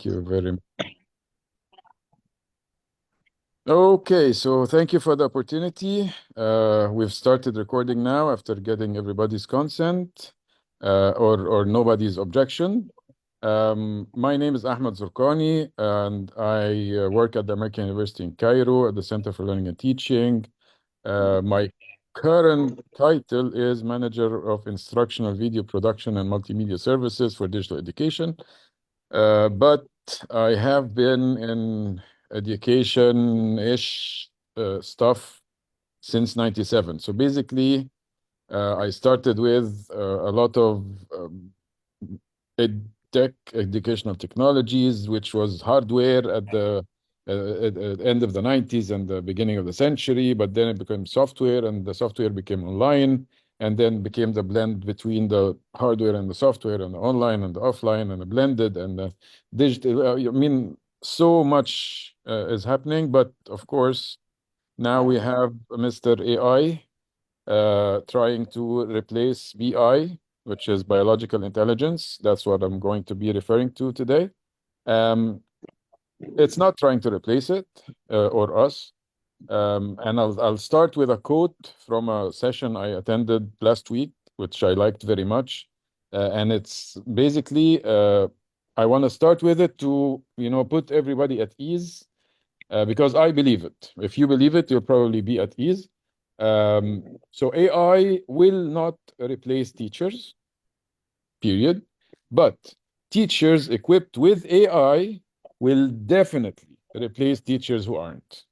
you very much. Okay, so thank you for the opportunity. We've started recording now after getting everybody's consent or nobody's objection. My name is Ahmed Zurkani, and I work at the American University in Cairo at the Center for Learning and Teaching. My current title is Manager of Instructional Video Production and Multimedia Services for Digital Education. But I have been in education-ish stuff since 97. So basically, I started with a lot of educational technologies, which was hardware at the end of the 90s and the beginning of the century, but then it became software, and the software became online, and then became the blend between the hardware and the software and the online and the offline and the blended and the digital. I mean, so much is happening, but of course, now we have Mr. AI trying to replace BI, which is biological intelligence. That's what I'm going to be referring to today. Um, it's not trying to replace it or us. And I'll start with a quote from a session I attended last week, which I liked very much. And it's basically, I want to start with it to, put everybody at ease because I believe it. If you believe it, you'll probably be at ease. So AI will not replace teachers, period. But teachers equipped with AI will definitely replace teachers who aren't.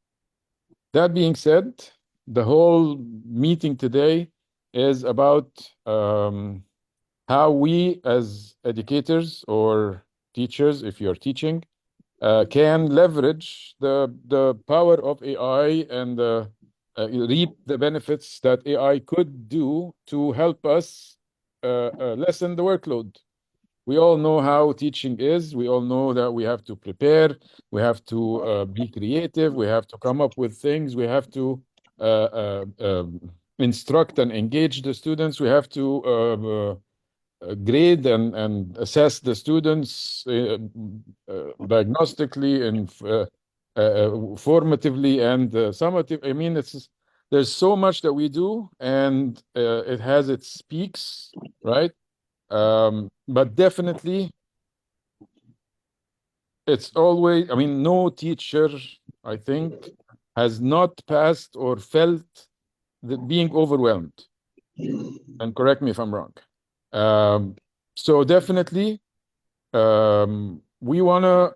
That being said, the whole meeting today is about how we as educators or teachers, if you're teaching, can leverage the power of AI and reap the benefits that AI could do to help us lessen the workload. We all know how teaching is. We all know that we have to prepare, we have to be creative, we have to come up with things, we have to instruct and engage the students, we have to grade and assess the students diagnostically and formatively and summative. I mean, there's so much that we do, and it has its peaks, right? But definitely, it's always, I mean, no teacher, I think, has not passed or felt being overwhelmed. And correct me if I'm wrong. So definitely, we want to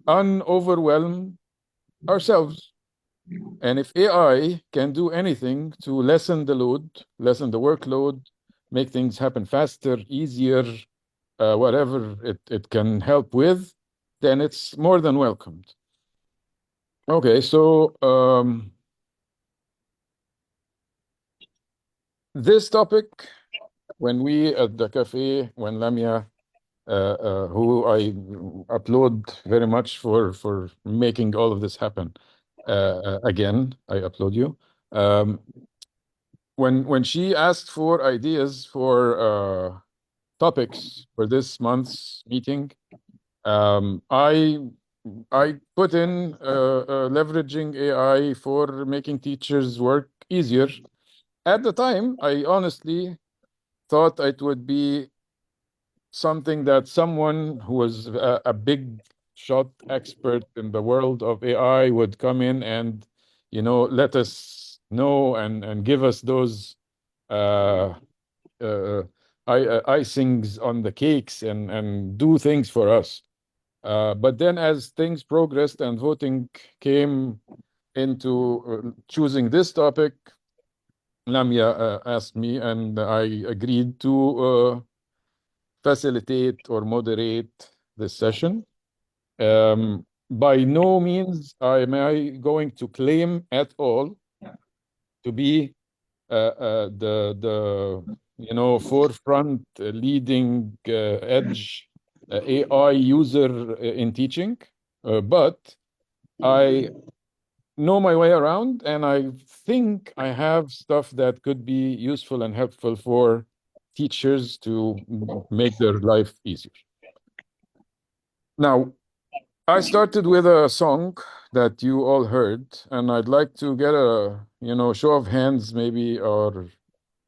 unoverwhelm ourselves. And if AI can do anything to lessen the load, lessen the workload, make things happen faster, easier, whatever it can help with, then it's more than welcomed. Okay, so this topic, when we at the cafe, when Lamia, who I applaud very much for making all of this happen, again, I applaud you. When she asked for ideas for topics for this month's meeting, I put in leveraging AI for making teachers' work easier. At the time, I honestly thought it would be something that someone who was a big shot expert in the world of AI would come in and, let us know and give us those uh, uh, icings on the cakes and do things for us. But then as things progressed and voting came into choosing this topic, Lamia asked me, and I agreed to facilitate or moderate this session. By no means am I going to claim at all to be the forefront leading edge AI user in teaching, but I know my way around, and I think I have stuff that could be useful and helpful for teachers to make their life easier. Now, I started with a song that you all heard, and I'd like to get a, show of hands maybe, or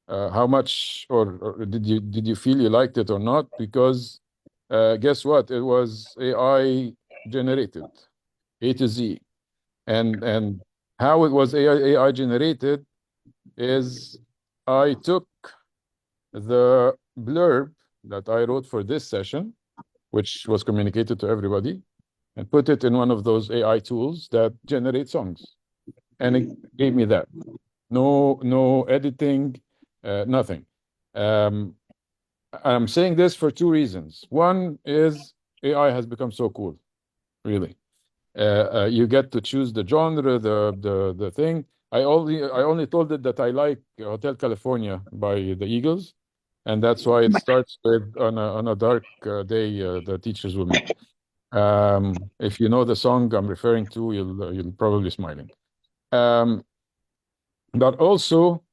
how much, or did you feel you liked it or not? Because guess what? It was AI generated, A to Z. And how it was AI generated is I took the blurb that I wrote for this session, which was communicated to everybody, and put it in one of those AI tools that generate songs. And it gave me that. No editing, nothing. Um, I'm saying this for two reasons. One is AI has become so cool, really. You get to choose the genre, the thing. I only told it that I like Hotel California by the Eagles, and that's why it starts with on a dark day the teachers will meet. If you know the song I'm referring to, you'll probably smiling. Um, but also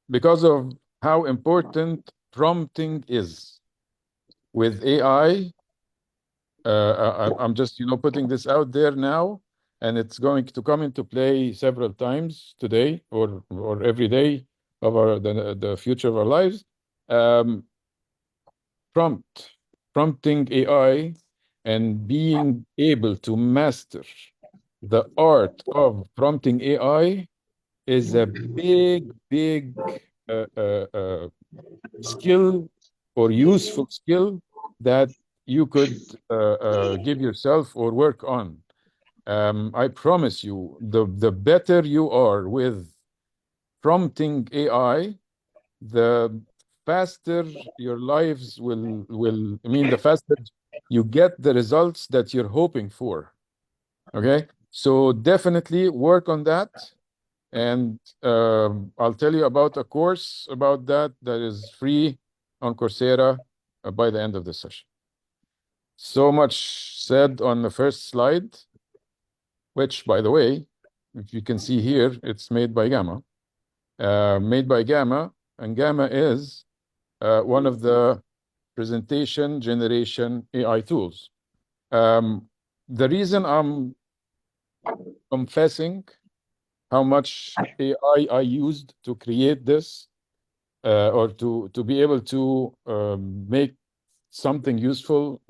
because of how important prompting is with AI. I'm just putting this out there now, and it's going to come into play several times today or every day of the future of our lives. Um, prompting AI and being able to master the art of prompting AI is a big uh, uh, uh, skill or useful skill that you could give yourself or work on. I promise you, the better you are with prompting AI, the faster your lives will. I mean, the faster you get the results that you're hoping for. Okay, so definitely work on that. And I'll tell you about a course about that is free on Coursera by the end of the session. So much said on the first slide, which, by the way, if you can see here, it's made by Gamma. Made by Gamma, and Gamma is one of the presentation generation AI tools. The reason I'm confessing how much AI I used to create this or to be able to make something useful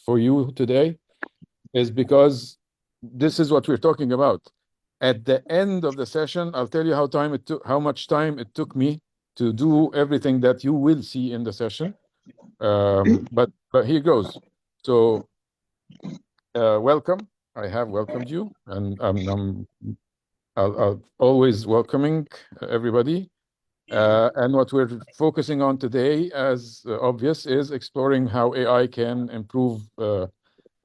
for you today is because this is what we're talking about. At the end of the session, I'll tell you how much time it took me to do everything that you will see in the session. But here goes. So welcome. I have welcomed you, and I'll always welcoming everybody. And what we're focusing on today, as obvious, is exploring how AI can improve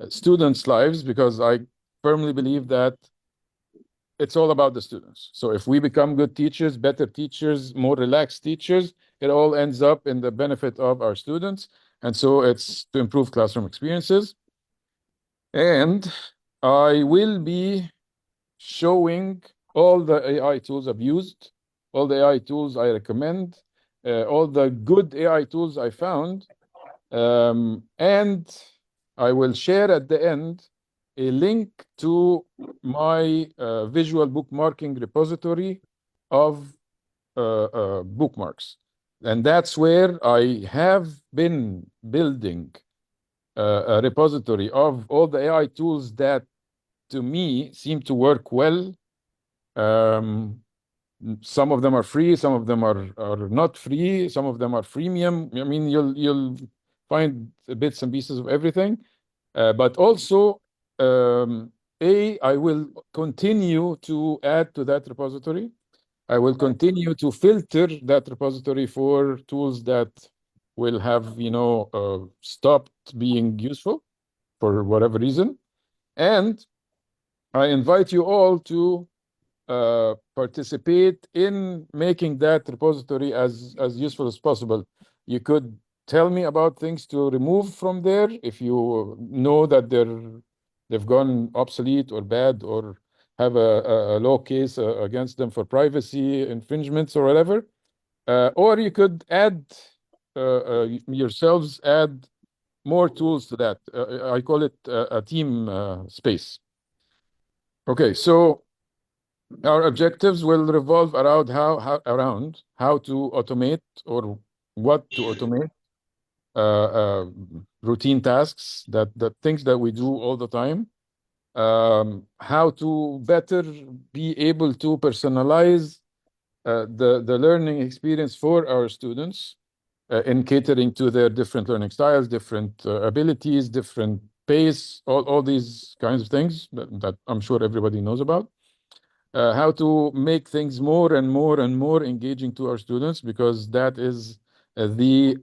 students' lives, because I firmly believe that it's all about the students. So if we become good teachers, better teachers, more relaxed teachers, it all ends up in the benefit of our students. And so it's to improve classroom experiences. And I will be showing all the AI tools I've used, all the AI tools I recommend, all the good AI tools I found, and I will share at the end a link to my visual bookmarking repository of bookmarks. And that's where I have been building a repository of all the AI tools that to me seem to work well. Um, some of them are free, some of them are not free, some of them are freemium. I mean, you'll find bits and pieces of everything. But also, I will continue to add to that repository. I will continue to filter that repository for tools that will have, stopped being useful for whatever reason. And I invite you all to participate in making that repository as useful as possible. You could tell me about things to remove from there if you know that they've gone obsolete or bad or have a law case against them for privacy infringements or whatever. Or you could add yourselves add more tools to that. I call it a team space. Okay, so our objectives will revolve around how to automate or what to automate routine tasks, that things that we do all the time, how to better be able to personalize the learning experience for our students in catering to their different learning styles, different abilities, different pace, all these kinds of things that I'm sure everybody knows about. How to make things more and more and more engaging to our students, because that is the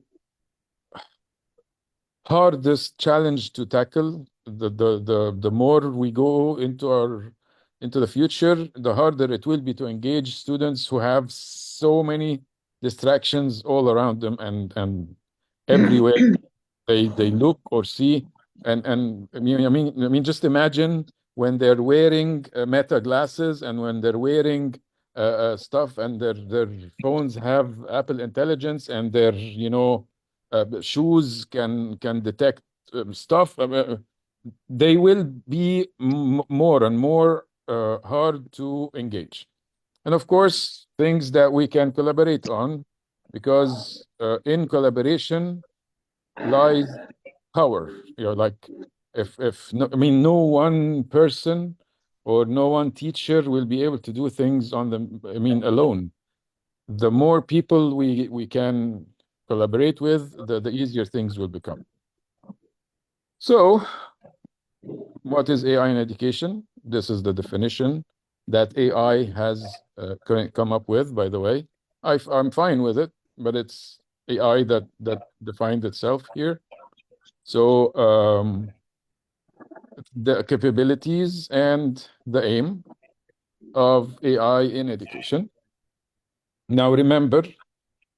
hardest challenge to tackle. The more we go into the future, the harder it will be to engage students who have so many distractions all around them and everywhere they look or see. And I mean, just imagine when they're wearing Meta glasses and when they're wearing stuff, and their phones have Apple Intelligence, and their shoes can detect stuff. They will be more and more hard to engage. And of course, things that we can collaborate on, because in collaboration lies power. Like, if no, I mean, no one person or no one teacher will be able to do things on them, I mean, alone. The more people we can collaborate with, the easier things will become. So, what is AI in education? This is the definition that AI has come up with, by the way. I'm fine with it, but it's AI that defined itself here. So the capabilities and the aim of AI in education. Now remember,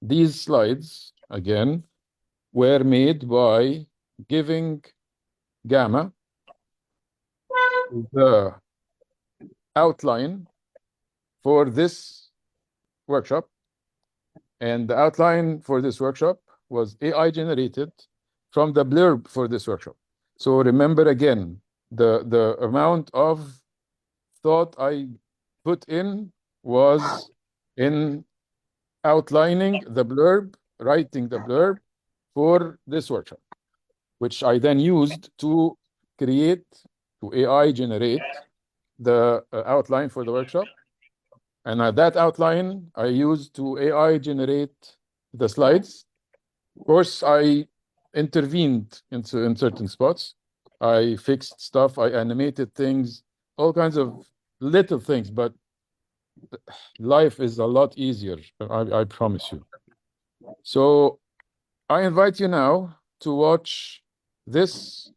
these slides, again, were made by giving Gamma the outline for this workshop. And the outline for this workshop was AI generated from the blurb for this workshop. So remember again, the amount of thought I put in was in outlining the blurb, writing the blurb for this workshop, which I then used to AI generate the outline for the workshop. And that outline I used to AI generate the slides. Of course, I intervened in certain spots. I fixed stuff, I animated things, all kinds of little things, but life is a lot easier, I promise you. So I invite you now to watch this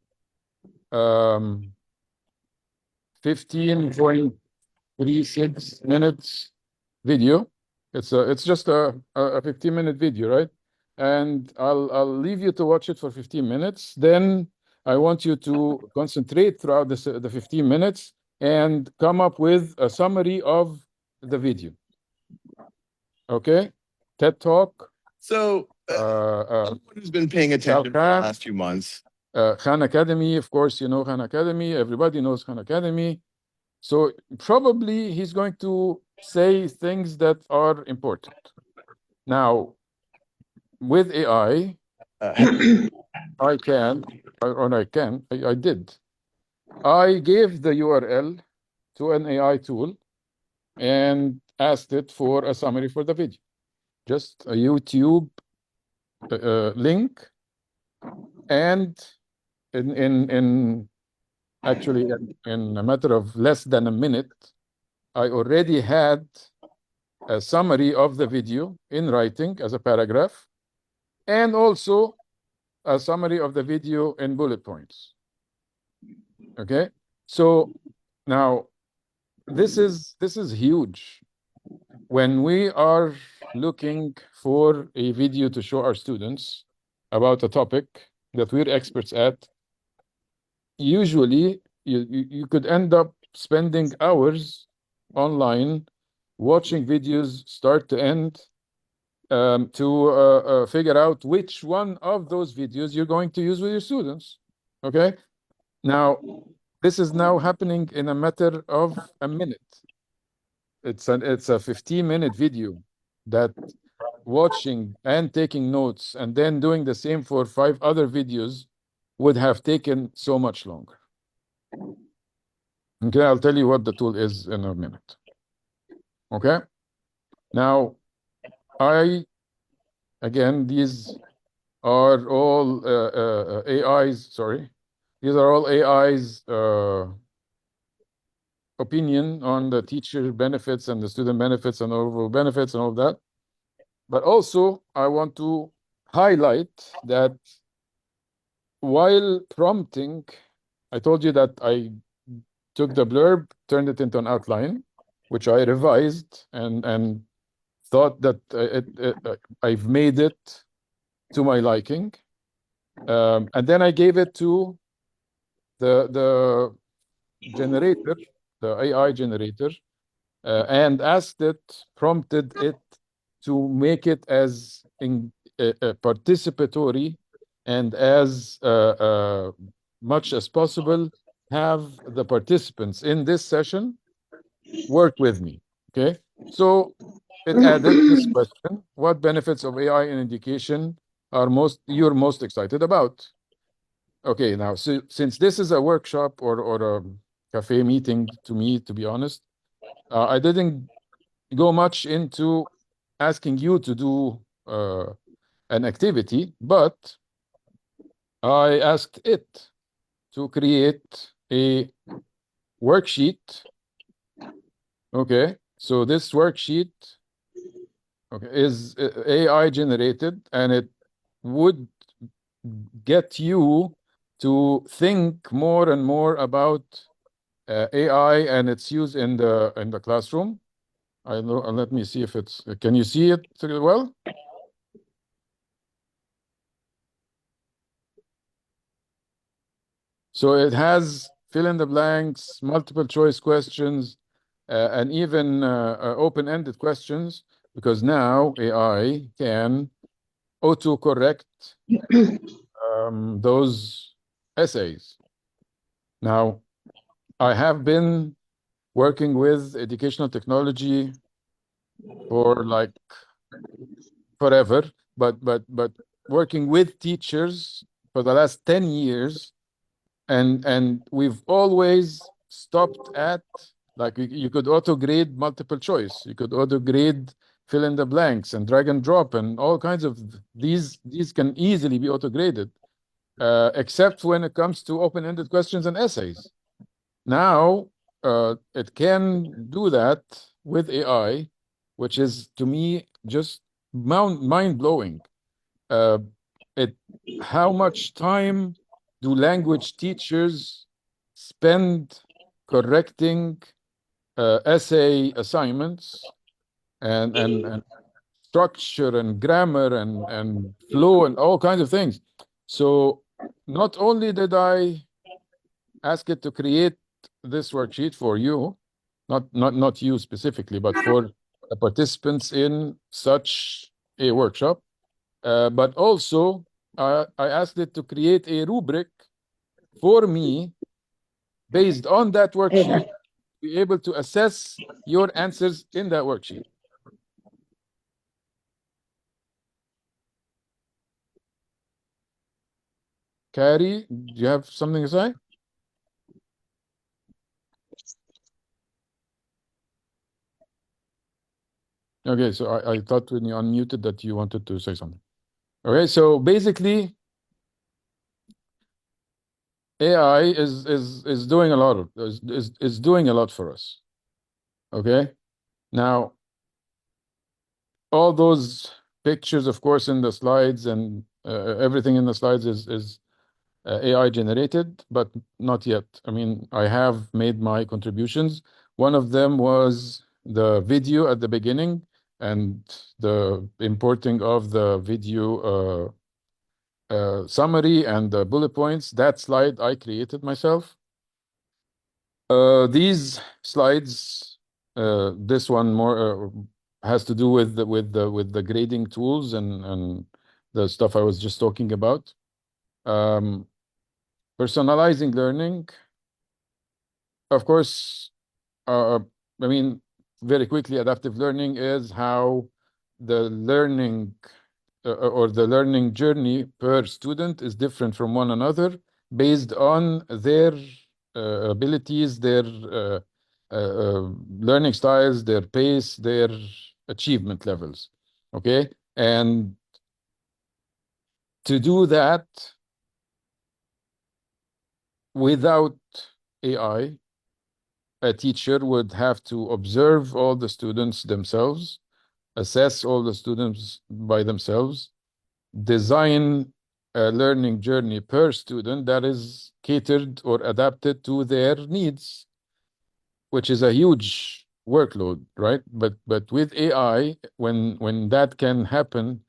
15.36 minutes video. It's just a 15-minute video, right? And I'll leave you to watch it for 15 minutes. Then I want you to concentrate throughout the 15 minutes and come up with a summary of the video. Okay? TED Talk. So, anyone who's been paying attention for the last few months. Khan Academy, of course, you know Khan Academy. Everybody knows Khan Academy. So probably he's going to say things that are important. Now, with AI, I did. I gave the URL to an AI tool and asked it for a summary for the video. Just a YouTube link, and actually in a matter of less than a minute, I already had a summary of the video in writing as a paragraph, and also a summary of the video in bullet points. Okay, so now this is huge. When we are looking for a video to show our students about a topic that we're experts at, usually you could end up spending hours online watching videos start to end, to figure out which one of those videos you're going to use with your students. Okay. Now, this is now happening in a matter of a minute. It's a 15-minute video that watching and taking notes and then doing the same for 5 other videos would have taken so much longer. Okay, I'll tell you what the tool is in a minute. Okay. Now, again, these are all AI's, sorry. These are all AI's opinion on the teacher benefits and the student benefits and overall benefits and all that. But also, I want to highlight that while prompting, I told you that I took the blurb, turned it into an outline, which I revised and thought that I've made it to my liking. And then I gave it to the generator, the AI generator, and asked it, prompted it to make it as participatory and as much as possible have the participants in this session work with me. Okay, so it added this question: what benefits of AI in education are you're most excited about? Okay, now since this is a workshop or a cafe meeting, to me, to be honest, I didn't go much into asking you to do an activity, but I asked it to create a worksheet. Okay, so this worksheet, okay, is AI generated, and it would get you to think more and more about AI and its use in the classroom. I know. Let me see if it's. Can you see it well? So it has fill in the blanks, multiple choice questions, and even open-ended questions, because now AI can auto-correct those essays. Now, I have been working with educational technology for like forever, but working with teachers for the last 10 years, and we've always stopped at, like, you could auto grade multiple choice, you could auto grade fill in the blanks and drag and drop, and all kinds of these can easily be auto graded, except when it comes to open-ended questions and essays. Now it can do that with AI, which is, to me, just mind-blowing. How much time do language teachers spend correcting essay assignments and structure and grammar and flow and all kinds of things? So not only did I ask it to create this worksheet for you, not you specifically, but for the participants in such a workshop, but also I asked it to create a rubric for me based on that worksheet, be able to assess your answers in that worksheet. Carrie, do you have something to say? Okay, so I thought when you unmuted that you wanted to say something. Okay, so basically AI is doing a lot of is doing a lot for us. Okay, now all those pictures, of course, in the slides and everything in the slides is AI generated, but not yet. I mean, I have made my contributions. One of them was the video at the beginning and the importing of the video summary and the bullet points. That slide I created myself. These slides, this one more has to do with the grading tools and the stuff I was just talking about. Personalizing learning, of course. I mean, very quickly, adaptive learning is how the learning or the learning journey per student is different from one another based on their abilities, their learning styles, their pace, their achievement levels. Okay. And to do that without AI, a teacher would have to observe all the students themselves, assess all the students by themselves, design a learning journey per student that is catered or adapted to their needs, which is a huge workload, right? But with AI, when that can happen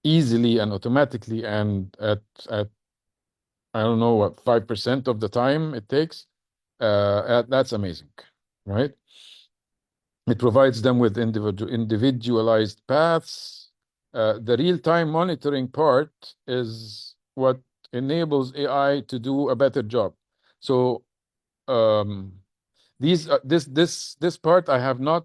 easily and automatically and at I don't know what 5% of the time it takes, that's amazing, right? It provides them with individualized paths. The real-time monitoring part is what enables AI to do a better job. So um, this part I have not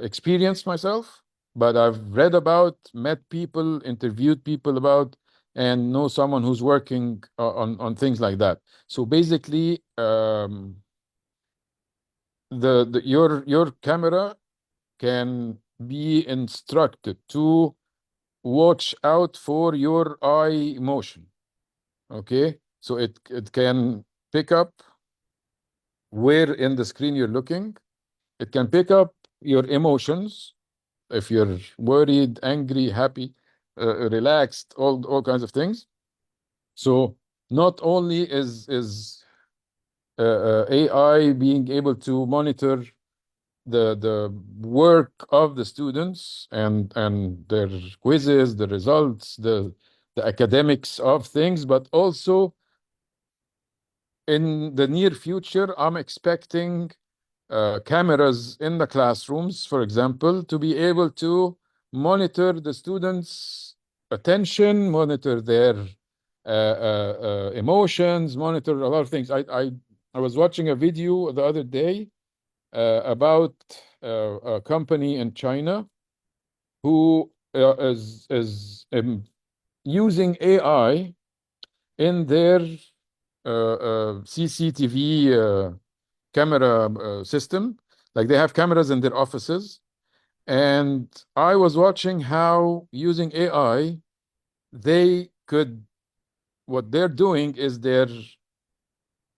experienced myself, but I've read about, met people, interviewed people about, and know someone who's working on things like that. So basically, your camera can be instructed to watch out for your eye motion. Okay, so it can pick up where in the screen you're looking. It can pick up your emotions, if you're worried, angry, happy, relaxed, all kinds of things. So not only is AI being able to monitor the work of the students and their quizzes, the results, the academics of things, but also in the near future, I'm expecting cameras in the classrooms, for example, to be able to monitor the students' attention, monitor their emotions, monitor a lot of things. I was watching a video the other day about a company in China who is using AI in their CCTV camera system. Like they have cameras in their offices, and I was watching how using AI, they could. What they're doing is they're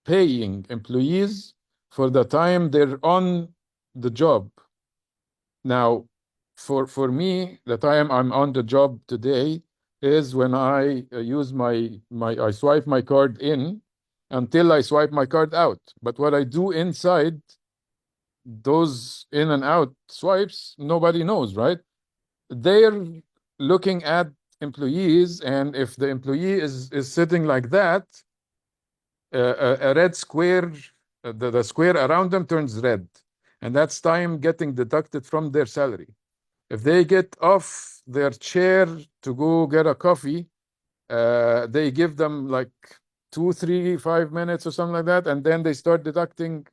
paying employees for the time they're on the job. Now, for me, the time I'm on the job today is when I use I swipe my card in until I swipe my card out. But what I do inside those in and out swipes, nobody knows, right? They're looking at employees, and if the employee is sitting like that, a red square, the square around them turns red, and that's time getting deducted from their salary. If they get off their chair to go get a coffee, they give them like 2, 3, 5 minutes or something like that, and then they start deducting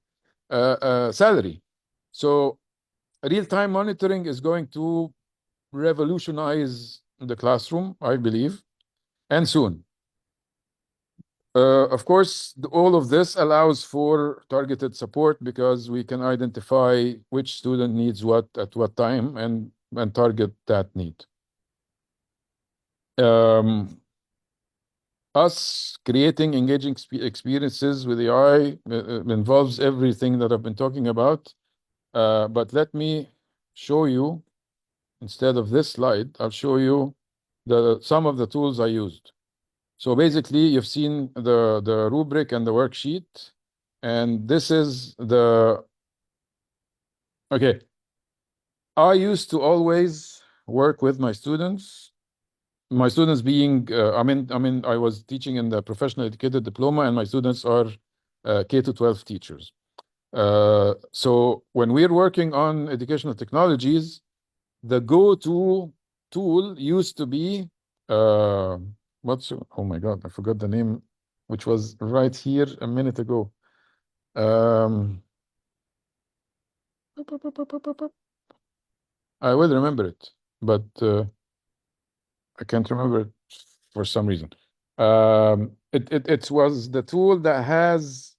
salary. So real-time monitoring is going to revolutionize the classroom, I believe, and soon. Of course, all of this allows for targeted support because we can identify which student needs what at what time and target that need. Us creating engaging experiences with AI involves everything that I've been talking about. But let me show you, instead of this slide, I'll show you some of the tools I used. So basically, you've seen the rubric and the worksheet, and this is okay. I used to always work with my students. My students being, I was teaching in the professional educator diploma, and my students are K to 12 teachers. So when we're working on educational technologies, the go-to tool used to be uh, oh my God, I forgot the name, which was right here a minute ago. Um, I will remember it, but I can't remember it for some reason. It was the tool that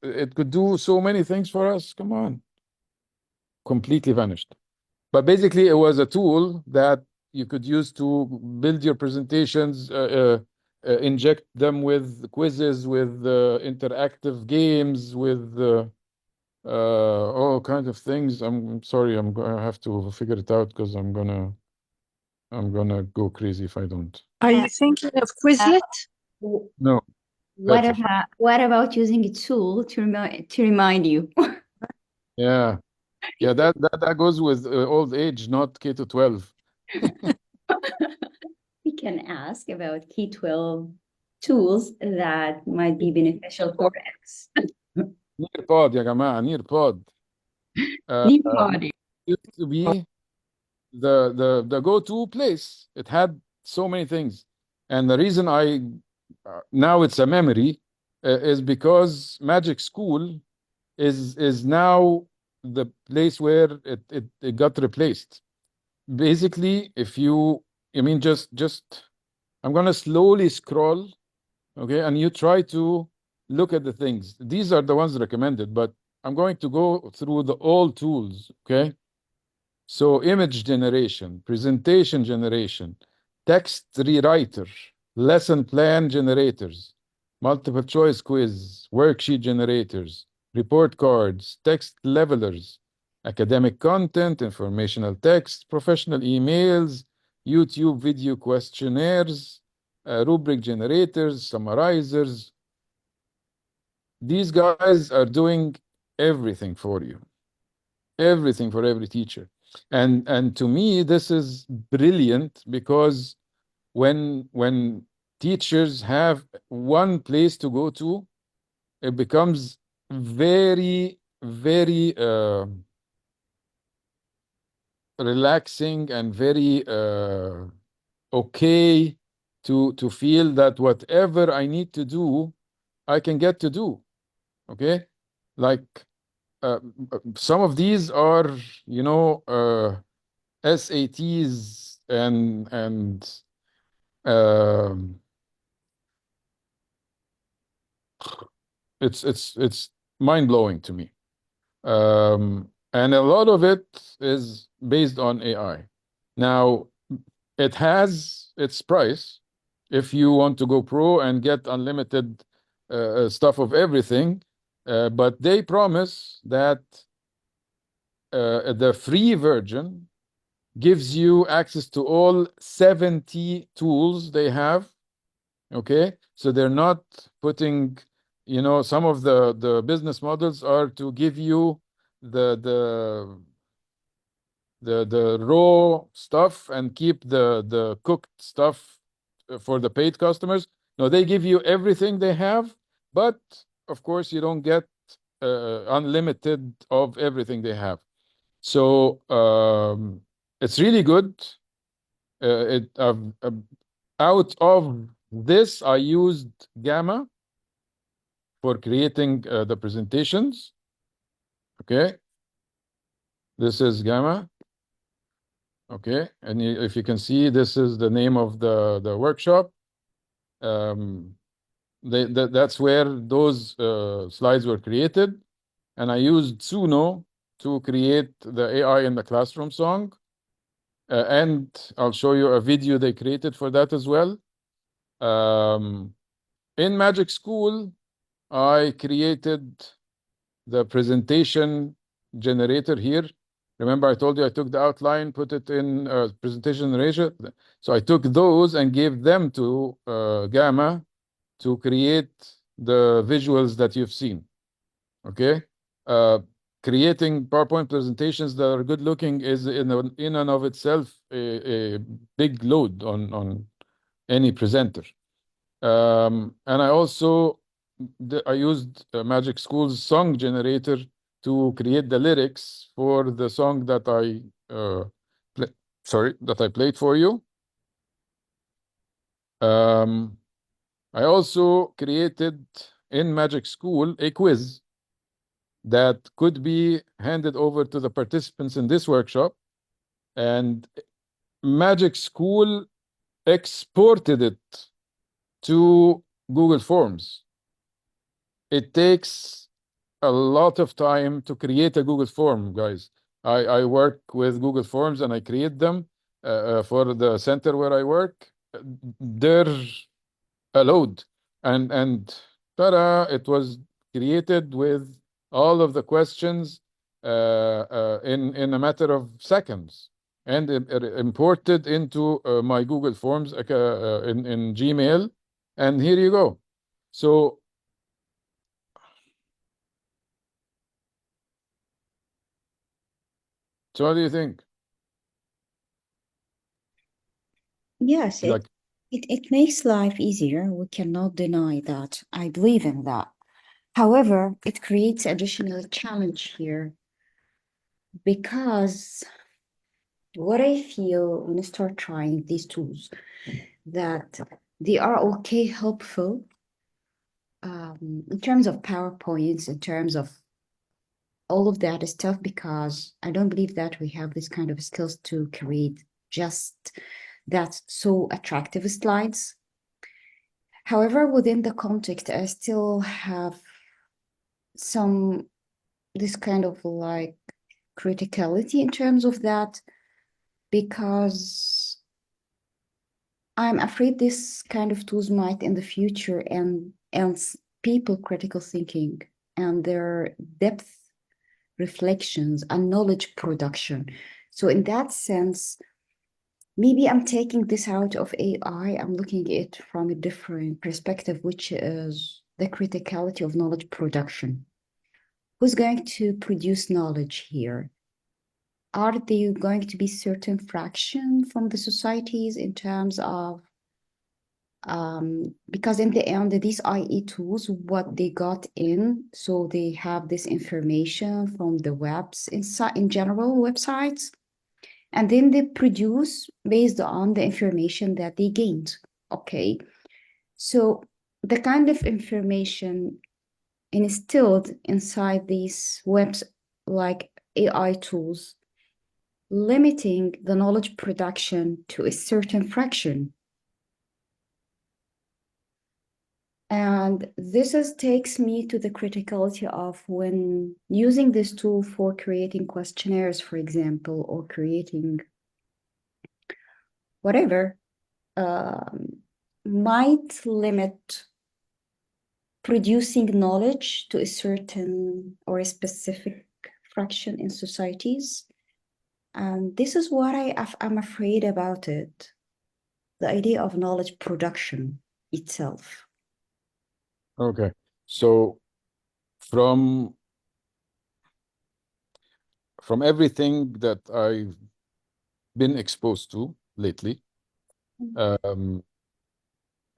it could do so many things for us. Come on, completely vanished. But basically, it was a tool that you could use to build your presentations, inject them with quizzes, with interactive games, with all kinds of things. I'm sorry, I'm gonna have to figure it out because I'm gonna go crazy if I don't. Are you thinking of Quizlet? No, better. What about using a tool to remind you? Yeah, yeah. That goes with old age, not K to 12. We can ask about K-12 tools that might be beneficial for us. Nearpod, يا جماعة, Nearpod. Nearpod. Used to be the go-to place. It had so many things, and the reason now it's a memory is because Magic School is now the place where it got replaced. Basically, I mean, just I'm gonna slowly scroll, okay, and you try to look at the things. These are the ones recommended, but I'm going to go through the all tools, okay? So image generation, presentation generation, text rewriter, lesson plan generators, multiple choice quiz, worksheet generators, report cards, text levelers, academic content, informational text, professional emails, YouTube video questionnaires, rubric generators, summarizers. These guys are doing everything for you, everything for every teacher. And to me, this is brilliant because when teachers have one place to go to, it becomes very, very relaxing and very okay to feel that whatever I need to do, I can get to do. Okay, like some of these are, SATs and um, it's mind blowing to me. And a lot of it is based on AI. Now, it has its price. If you want to go pro and get unlimited stuff of everything, but they promise that the free version gives you access to all 70 tools they have. Okay, so they're not putting, some of the business models are to give you the the the raw stuff and keep the cooked stuff for the paid customers. No, they give you everything they have, but of course you don't get unlimited of everything they have. So it's really good. Out of this, I used Gamma for creating the presentations. Okay, this is Gamma. Okay, and if you can see, this is the name of the workshop. That's where those slides were created, and I used Suno to create the AI in the classroom song. And I'll show you a video they created for that as well. In Magic School, I created the presentation generator here. Remember, I told you I took the outline, put it in presentation generator. So I took those and gave them to Gamma to create the visuals that you've seen. Okay? Creating PowerPoint presentations that are good looking is in and of itself a big load on any presenter. And I also I used Magic School's song generator to create the lyrics for the song that I played for you. I also created in Magic School a quiz that could be handed over to the participants in this workshop, and Magic School exported it to Google Forms. It takes a lot of time to create a Google form, guys. I work with Google Forms and I create them for the center where I work. They're a load, and ta-da! It was created with all of the questions in a matter of seconds, and imported into my Google Forms in Gmail, and here you go. So what do you think? Yes, Like, it makes life easier. We cannot deny that. I believe in that. However, it creates additional challenge here because what I feel when I start trying these tools, that they are okay, helpful in terms of PowerPoints, in terms of all of that stuff, because I don't believe that we have this kind of skills to create just that so attractive slides. However, within the context, I still have this kind of like criticality in terms of that, because I'm afraid this kind of tools might in the future and people critical thinking and their depth reflections and knowledge production. So in that sense, maybe I'm taking this out of AI. I'm looking at it from a different perspective, which is the criticality of knowledge production. Who's going to produce knowledge here? Are they going to be certain fraction from the societies in terms of because in the end, these IE tools, what they got in, so they have this information from the webs in general websites, and then they produce based on the information that they gained. Okay, so the kind of information instilled inside these webs, like AI tools, limiting the knowledge production to a certain fraction. And takes me to the criticality of when using this tool for creating questionnaires, for example, or creating whatever, might limit producing knowledge to a certain or a specific fraction in societies. And this is what I'm afraid about it, the idea of knowledge production itself. okay, so from everything that I've been exposed to lately,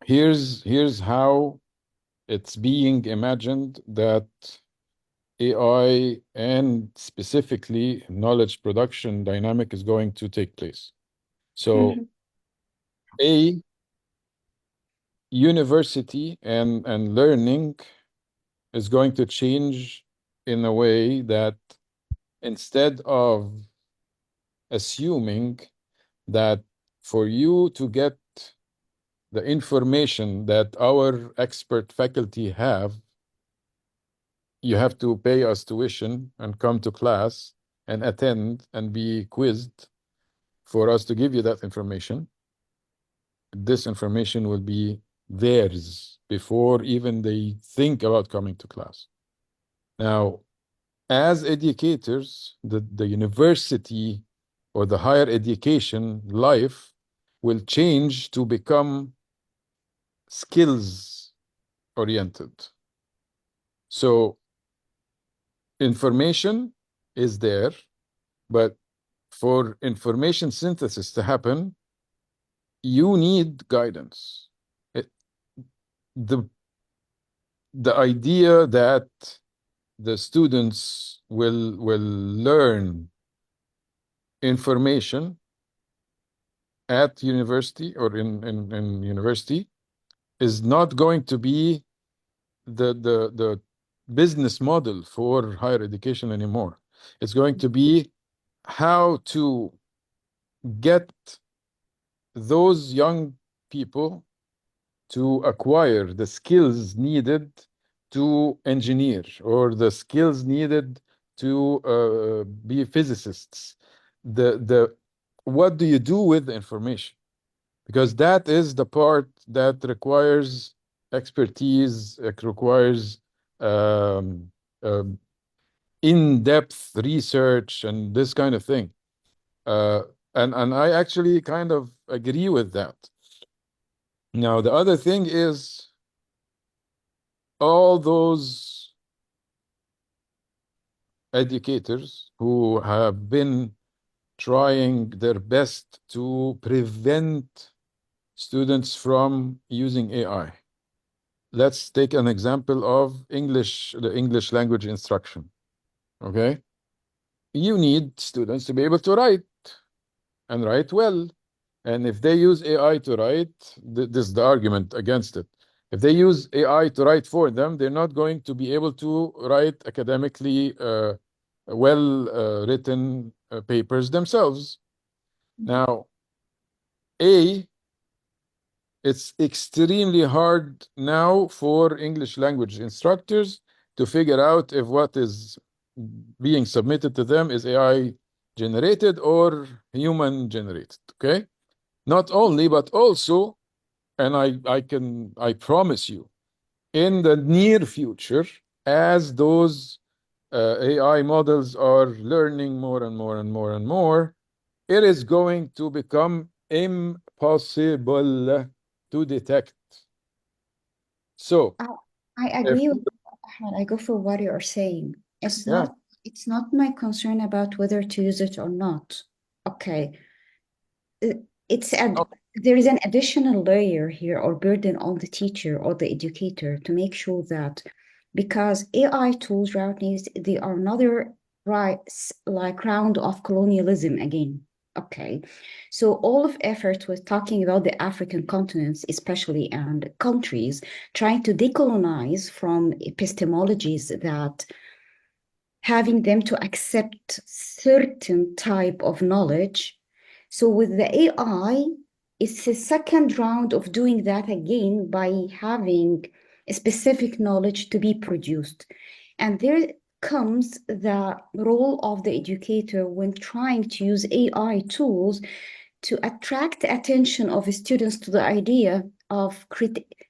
here's how it's being imagined that AI and specifically knowledge production dynamic is going to take place. So a university and learning is going to change in a way that instead of assuming that for you to get the information that our expert faculty have, you have to pay us tuition and come to class and attend and be quizzed for us to give you that information. This information will be theirs before even they think about coming to class. Now, as educators, the university or the higher education life will change to become skills oriented. So information is there, but for information synthesis to happen, you need guidance. The idea that the students will learn information at university or in university is not going to be the business model for higher education anymore. It's going to be how to get those young people to acquire the skills needed to engineer, or the skills needed to be physicists. What do you do with the information? Because that is the part that requires expertise, it requires um, um, in-depth research and this kind of thing. Uh, and I actually kind of agree with that. Now, the other thing is all those educators who have been trying their best to prevent students from using AI. Let's take an example of the English language instruction. Okay? You need students to be able to write and write well. And if they use AI to write, this is the argument against it. If they use AI to write for them, they're not going to be able to write academically well written papers themselves. Now, it's extremely hard now for English language instructors to figure out if what is being submitted to them is AI generated or human generated. Okay? Not only, but also, and I promise you, in the near future, as those AI models are learning more and more and more and more, it is going to become impossible to detect. So, I agree with Ahmed. I go for what you are saying. yeah, It's not my concern about whether to use it or not. Okay. It's oh, there is an additional layer here or burden on the teacher or the educator to make sure that, because AI tools nowadays, they are another like round of colonialism again. Okay. So all of effort was talking about the African continents, especially, and countries trying to decolonize from epistemologies that having them to accept certain type of knowledge. So with the AI, it's a second round of doing that again by having a specific knowledge to be produced. And there comes the role of the educator when trying to use AI tools to attract the attention of students to the idea of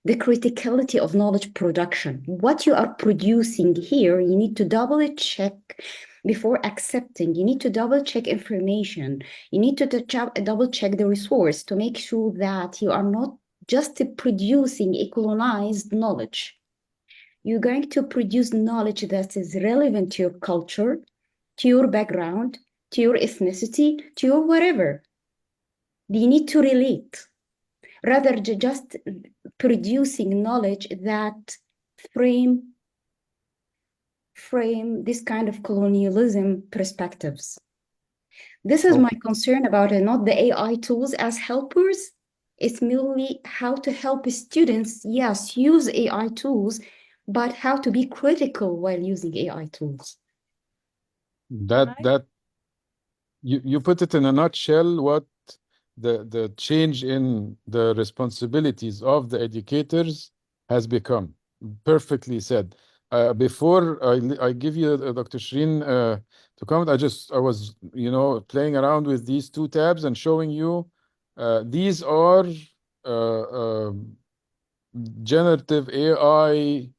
the criticality of knowledge production. What you are producing here, you need to double check before accepting. You need to double check information. You need to double check the resource to make sure that you are not just producing a colonized knowledge. You're going to produce knowledge that is relevant to your culture, to your background, to your ethnicity, to your whatever. You need to relate rather than just producing knowledge that frame this kind of colonialism perspectives. This is my concern about it, not the AI tools as helpers. It's merely how to help students, yes, use AI tools, but how to be critical while using AI tools. that you put it in a nutshell what the change in the responsibilities of the educators has become. Perfectly said. Before I give you Dr. Shireen to comment, I was playing around with these two tabs and showing you these are generative AI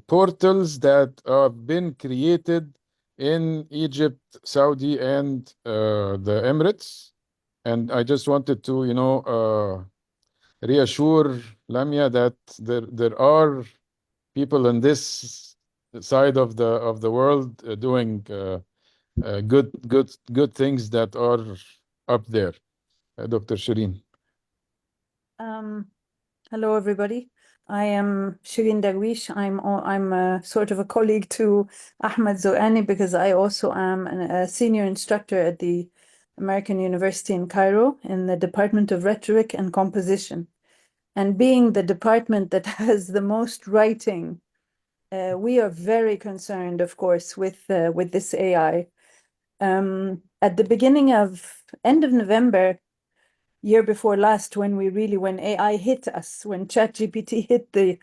portals that have been created in Egypt, Saudi, and the Emirates. And I just wanted to, reassure Lamia that there are people on this side of the world doing good things that are up there. Dr. Shireen. Hello, everybody. I am Shirin Darwish. I'm a sort of a colleague to Ahmed Zoani because I also am a senior instructor at the American University in Cairo in the Department of Rhetoric and Composition. And being the department that has the most writing, we are very concerned, of course, with this AI. At the end of November, year before last, when AI hit us, when ChatGPT hit the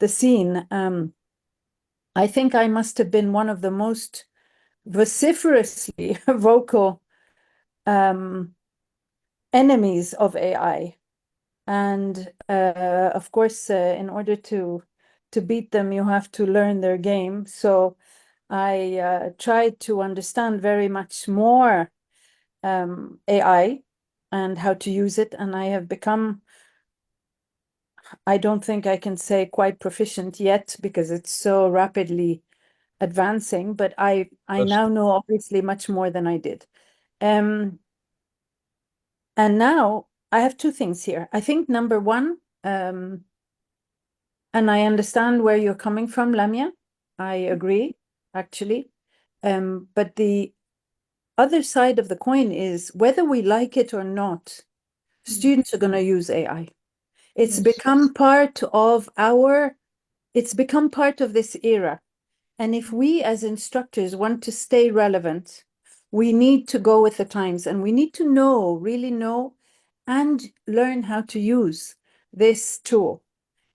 scene, I think I must have been one of the most vociferously vocal enemies of AI. And of course, in order to beat them, you have to learn their game. So I tried to understand very much more AI and how to use it. And I have become, I don't think I can say quite proficient yet because it's so rapidly advancing, but I now know obviously much more than I did. And now I have two things here. I think number one, and I understand where you're coming from, Lamia. I agree, actually. But the other side of the coin is whether we like it or not, students are going to use AI. It's become part of this era. And if we as instructors want to stay relevant, we need to go with the times and we need to really know and learn how to use this tool.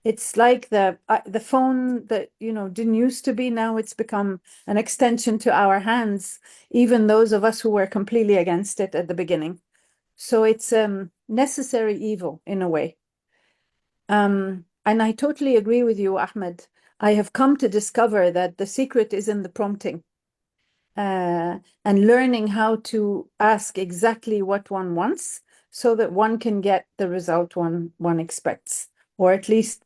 It's like the phone that, didn't used to be. Now it's become an extension to our hands, even those of us who were completely against it at the beginning. So it's necessary evil in a way. And I totally agree with you, Ahmed. I have come to discover that the secret is in the prompting and learning how to ask exactly what one wants so that one can get the result one expects, or at least,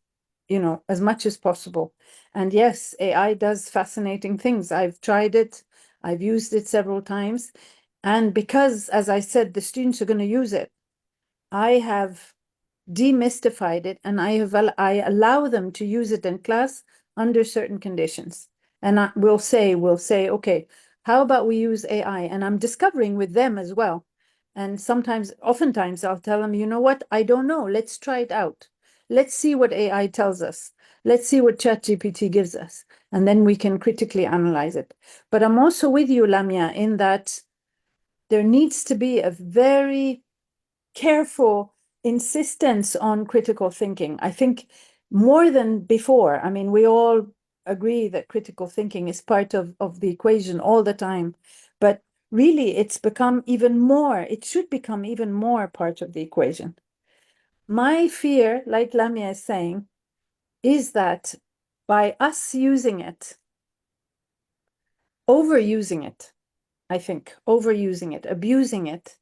as much as possible. And yes, AI does fascinating things. I've tried it. I've used it several times. And because, as I said, the students are going to use it, I have demystified it, and I allow them to use it in class under certain conditions. And we'll say, okay, how about we use AI? And I'm discovering with them as well. And oftentimes I'll tell them, you know what? I don't know. Let's try it out. Let's see what AI tells us. Let's see what ChatGPT gives us. And then we can critically analyze it. But I'm also with you, Lamia, in that there needs to be a very careful insistence on critical thinking. I think more than before. I mean, we all agree that critical thinking is part of the equation all the time, but really it should become even more part of the equation. My fear, like Lamia is saying, is that by us using it, overusing it, abusing it,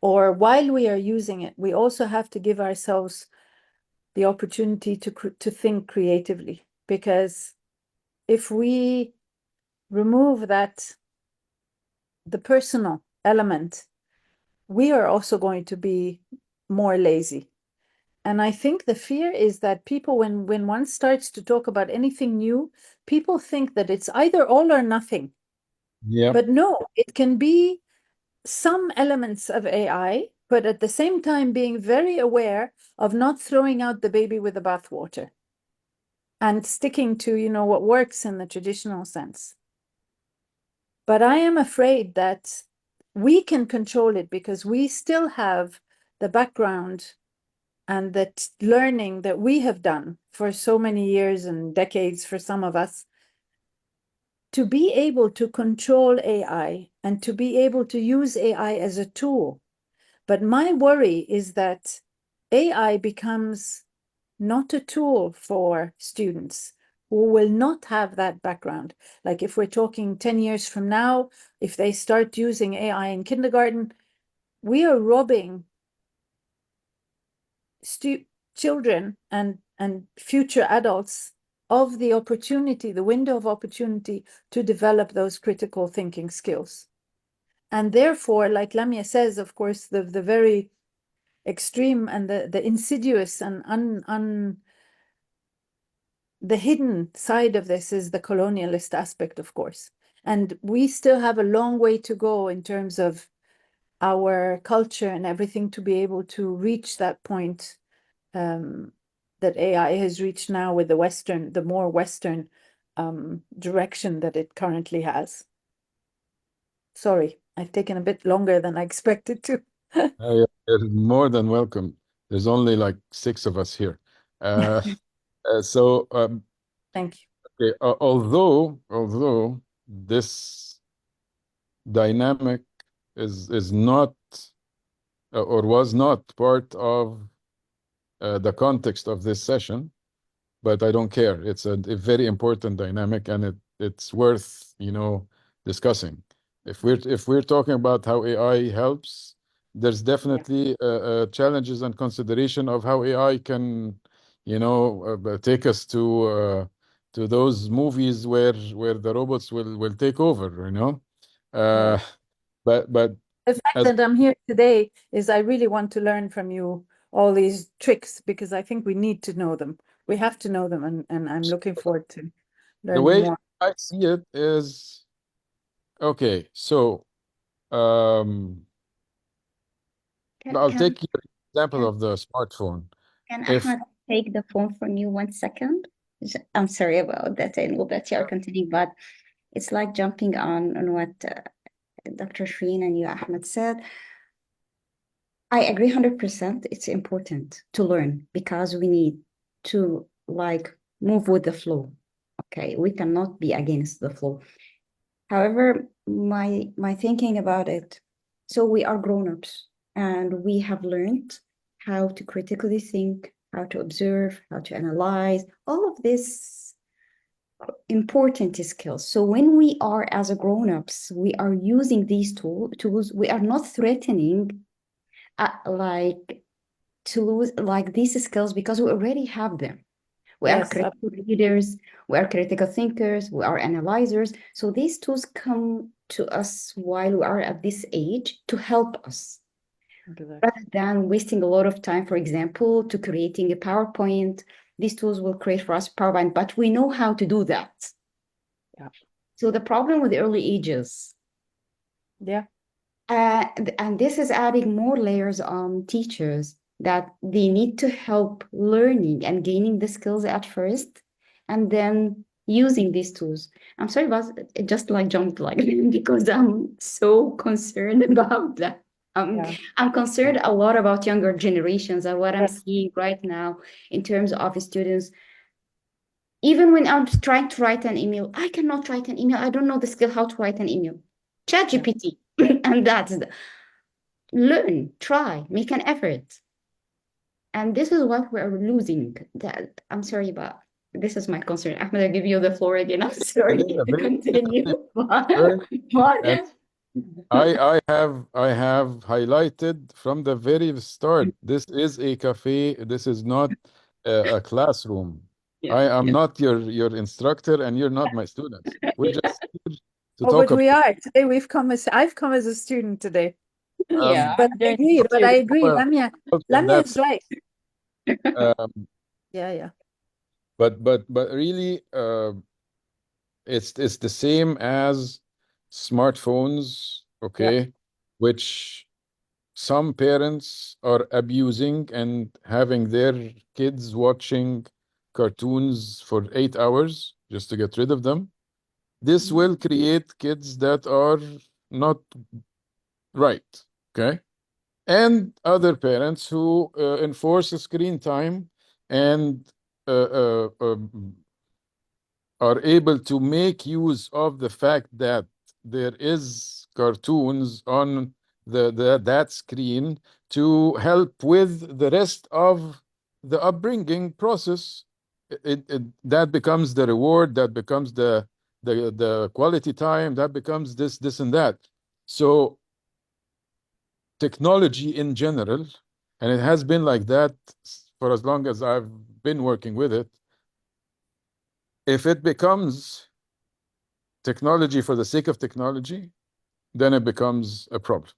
or while we are using it, we also have to give ourselves the opportunity to think creatively. Because if we remove the personal element, we are also going to be more lazy. And I think the fear is that people, when one starts to talk about anything new, people think that it's either all or nothing. Yeah. But no, it can be some elements of AI, but at the same time being very aware of not throwing out the baby with the bathwater and sticking to, what works in the traditional sense. But I am afraid that we can control it because we still have the background and that learning that we have done for so many years and decades for some of us, to be able to control AI and to be able to use AI as a tool. But my worry is that AI becomes not a tool for students who will not have that background. Like if we're talking 10 years from now, if they start using AI in kindergarten, we are robbing children and future adults of the opportunity, the window of opportunity to develop those critical thinking skills. And therefore, like Lamia says, of course, the very extreme and the insidious and the hidden side of this is the colonialist aspect, of course. And we still have a long way to go in terms of our culture and everything to be able to reach that point that AI has reached now with the more Western direction that it currently has. Sorry, I've taken a bit longer than I expected to. You're more than welcome. There's only like 6 of us here. So, Thank you. okay, although this dynamic is not or was not part of the context of this session, but I don't care. It's a very important dynamic, and it's worth, discussing. If we're talking about how AI helps, there's definitely challenges and consideration of how AI can, take us to those movies where the robots will take over. Uh, but The fact as that I'm here today is I really want to learn from you all these tricks because I think we need to know them. We have to know them, and I'm looking forward to the learning way more. I see it is, okay, so I'll Can, take your example can, of the smartphone. can If Ahmed take the phone from you 1 second? I'm sorry about that. I know that you are continuing, but it's like jumping on what Dr. Shreen and you, Ahmed, said. I agree 100%. It's important to learn because we need to like move with the flow. Okay, we cannot be against the flow. However, my thinking about it, so we are grown-ups and we have learned how to critically think, how to observe, how to analyze, all of this important skills. So when we are as a grown-ups, we are using these tools, we are not threatening like to lose like these skills because we already have them. We are Yes, critical readers, we are critical thinkers, we are analyzers. So these tools come to us while we are at this age to help us rather than wasting a lot of time, for example, to creating a PowerPoint. These tools will create for us PowerPoint, but we know how to do that. Yeah. So the problem with the early ages, Yeah. and this is adding more layers on teachers that they need to help learning and gaining the skills at first and then using these tools. I'm sorry, but it just like jumped like because I'm so concerned about that. Yeah. I'm concerned a lot about younger generations and what I'm Yes. seeing right now in terms of students. Even when I'm trying to write an email, I cannot write an email. I don't know the skill how to write an email. Chat GPT. And that's learn, try, make an effort. And this is what we're losing. That I'm sorry, but this is my concern. Ahmed, I give you the floor again. I'm sorry it is a to very continue. concern, But and I have highlighted from the very start, this is a cafe, this is not a classroom. I am not your instructor, and you're not my students. We're just here to Oh, talk but about. we are today. I've come as a student today. yeah, But I agree. But I agree. Well, in Lamia that is right. um, Yeah. but really, it's the same as smartphones, okay, which some parents are abusing and having their kids watching cartoons for 8 hours just to get rid of them. This will create kids that are not right, okay? And other parents who enforce screen time and are able to make use of the fact that there is cartoons on that screen to help with the rest of the upbringing process. That becomes the reward, that becomes the quality time, that becomes this and that. So technology in general, and it has been like that for as long as I've been working with it, if it becomes technology for the sake of technology, then it becomes a problem.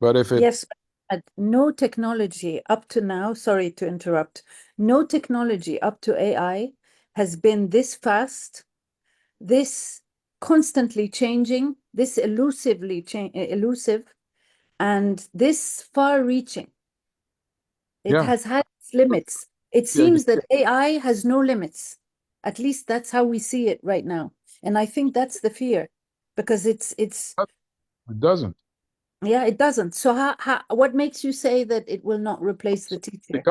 But if it Yes, but no technology up to now, sorry to interrupt, no technology up to AI has been this fast, this constantly changing, this elusive, and this far-reaching. It Yeah. has had its limits. It Yeah, seems that AI has no limits. At least that's how we see it right now. And I think that's the fear, because it's it doesn't. yeah, it doesn't. So what makes you say that it will not replace the teacher?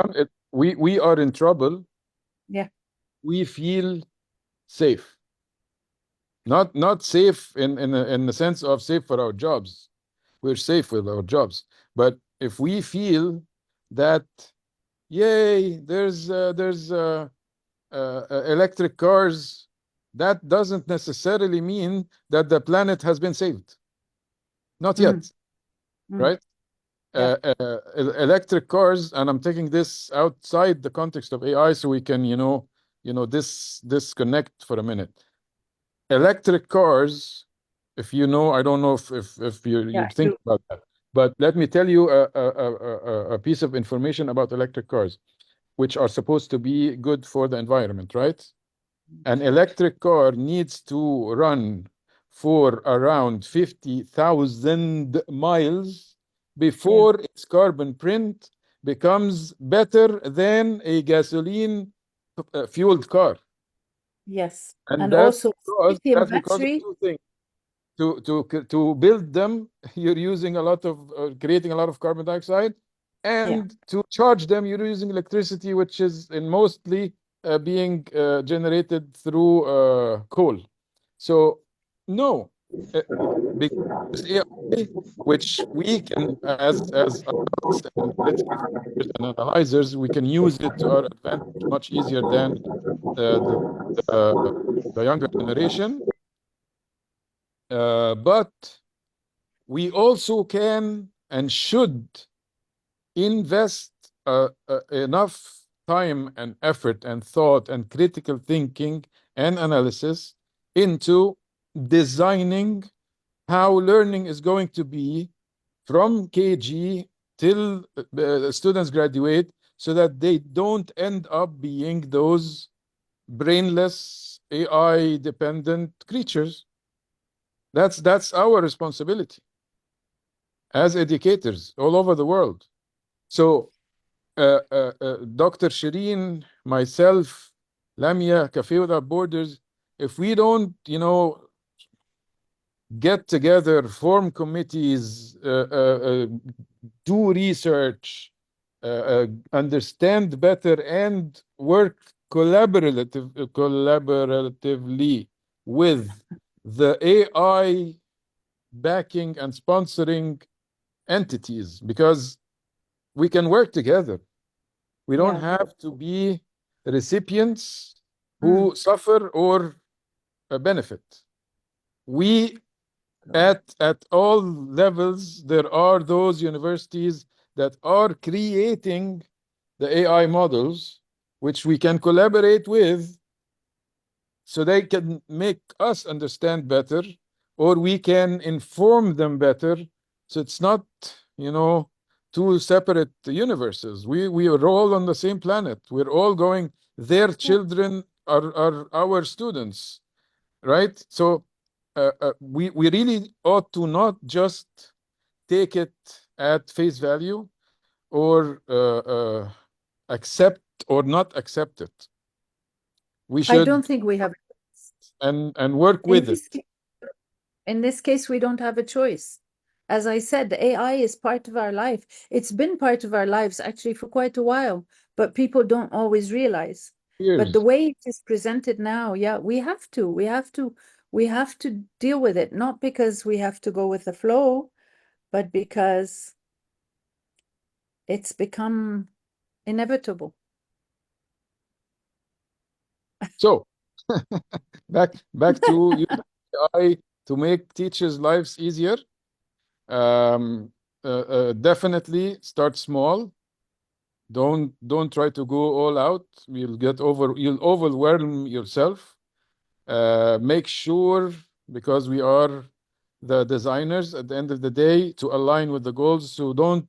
We are in trouble. Yeah. We feel safe. Not safe in the sense of safe for our jobs. We're safe with our jobs. But if we feel that, yay, there's electric cars, that doesn't necessarily mean that the planet has been saved. Not yet, right? Yeah. Electric cars, and I'm taking this outside the context of AI, so we can, disconnect for a minute. Electric cars, if you know, I don't know if you think about that, but let me tell you a piece of information about electric cars, which are supposed to be good for the environment, right? An electric car needs to run for around 50,000 miles before its carbon print becomes better than a gasoline fueled car. Yes. And also lithium that's because of battery. two things. To build them, you're using a lot of creating a lot of carbon dioxide, and to charge them, you're using electricity, which is mostly being generated through coal. So no, because AI, which we can, as adults and critical thinkers and analyzers, we can use it to our advantage much easier than the younger generation. But we also can and should invest enough time and effort and thought and critical thinking and analysis into designing how learning is going to be from KG till students graduate, so that they don't end up being those brainless AI dependent creatures. That's our responsibility as educators all over the world. So Dr. Shireen, myself, Lamia, Cafe Without Borders, if we don't, get together, form committees, do research, understand better, and work collaboratively with the AI backing and sponsoring entities, because we can work together. We don't have to be recipients who suffer or benefit. We, at all levels, there are those universities that are creating the AI models, which we can collaborate with, so they can make us understand better, or we can inform them better. So it's not, two separate universes. We are all on the same planet. We're all going, their children are our students, right? So we really ought to not just take it at face value, or accept or not accept it. We I should don't think we have and work with it. In this case, we don't have a choice. As I said, the AI is part of our life. It's been part of our lives actually for quite a while, but people don't always realize. But the way it is presented now, we have to deal with it, not because we have to go with the flow, but because it's become inevitable. So back to use AI to make teachers' lives easier. Definitely start small. Don't try to go all out. You'll overwhelm yourself. Make sure, because we are the designers at the end of the day, to align with the goals. So don't,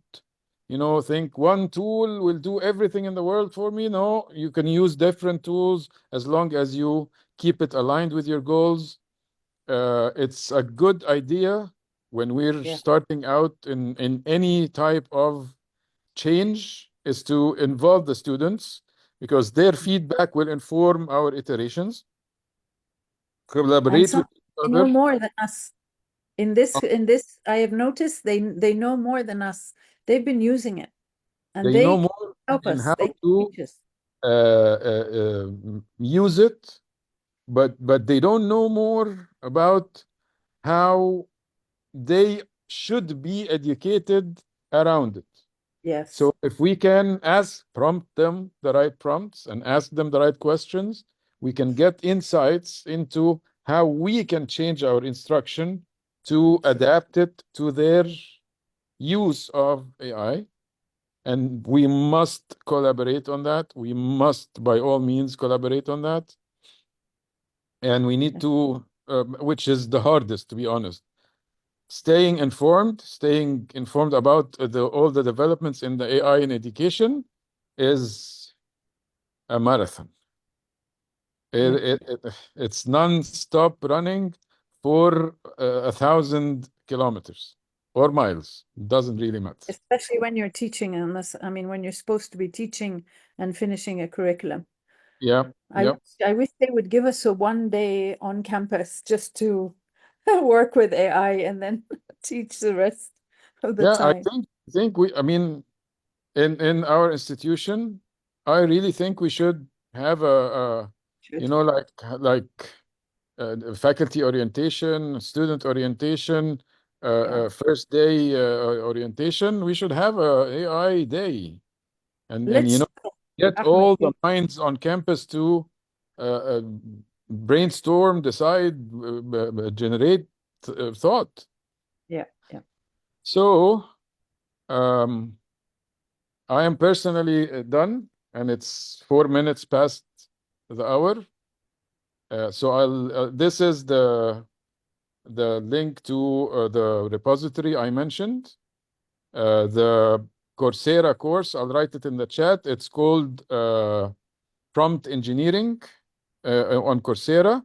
think one tool will do everything in the world for me. No, you can use different tools as long as you keep it aligned with your goals. It's a good idea when we're starting out in any type of change is to involve the students because their feedback will inform our iterations. And Collaborate some with each know other. more than us. In this, I have noticed they know more than us. They've been using it, and They know they more help in us. how They to teach us. use it, but they don't know more about how they should be educated around it. Yes. So if we can prompt them the right prompts and ask them the right questions, we can get insights into how we can change our instruction to adapt it to their use of AI. And we must collaborate on that. We must, by all means, collaborate on that. And we need to, which is the hardest, to be honest. Staying informed about all the developments in the AI in education is a marathon. It's non-stop running for 1,000 kilometers or miles. Doesn't really matter. Especially when you're teaching, when you're supposed to be teaching and finishing a curriculum. Yeah. I wish they would give us a 1 day on campus just to work with AI and then teach the rest of the time. I think in our institution, I really think we should have faculty orientation, student orientation, first day orientation. We should have a AI day, and get all the minds on campus to brainstorm, decide, generate thought. Yeah. So, I am personally done, and it's 4 minutes past the hour. So this is the link to the repository I mentioned. The Coursera course, I'll write it in the chat. It's called Prompt Engineering on Coursera.